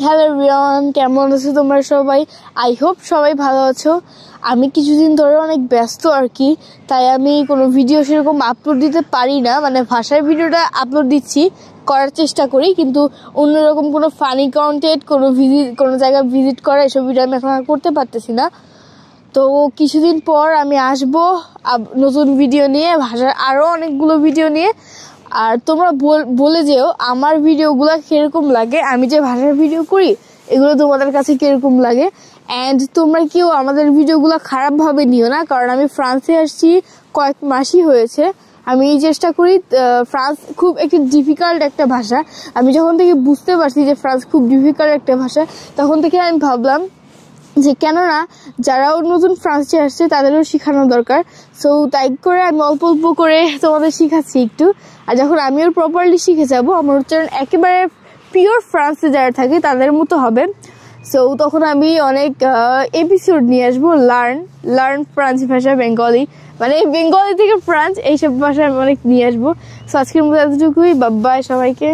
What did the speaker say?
Hello everyone, কেমন আছো তোমরা সবাই? আই হোপ সবাই ভালো আছো। আমি কিছুদিন ধরে অনেক ব্যস্ত আর কি, তাই আমি কোনো ভিডিও সেরকম আপলোড দিতে পারি না। মানে ভাষার ভিডিওটা আপলোড দিচ্ছি, করার চেষ্টা করি, কিন্তু অন্যরকম কোনো ফানি কন্টেন্ট, কোনো জায়গায় ভিজিট করা এসব ভিডিও আমি এখন আর করতে পারতেছি না। তো কিছুদিন পর আমি আসবো নতুন ভিডিও নিয়ে, ভাষার আরও অনেকগুলো ভিডিও নিয়ে। আর তোমরা বলে যেও আমার ভিডিওগুলো কিরকম লাগে, আমি যে ভাষার ভিডিও করি এগুলো তোমাদের কাছে কিরকম লাগে। অ্যান্ড তোমরা কেউ আমাদের ভিডিওগুলো খারাপভাবে নিও না, কারণ আমি ফ্রান্সে আসছি কয়েক মাসই হয়েছে। আমি চেষ্টা করি, ফ্রান্স খুব একটি ডিফিকাল্ট একটা ভাষা। আমি যখন থেকে বুঝতে পারছি যে ফ্রান্স খুব ডিফিকাল্ট একটা ভাষা, তখন থেকে আমি ভাবলাম যে কেননা যারাও নতুন ফ্রান্সে আসছে তাদেরও শেখানো দরকার। সো তাই করে আমি অল্প অল্প করে তোমাদের শিখাচ্ছি একটু। আর যখন আমিও প্রপারলি শিখে যাব, আমার উচ্চারণ একেবারে পিওর ফ্রান্সে যারা থাকে তাদের মতো হবে। সো তখন আমি অনেক এপিসোড নিয়ে আসবো, লার্ন ফ্রান্স ভাষা, বেঙ্গলি, মানে বেঙ্গলি থেকে ফ্রান্স, এইসব ভাষা আমি অনেক নিয়ে আসবো। সো আজকের মতো এতটুকুই, বাই বাই সবাইকে।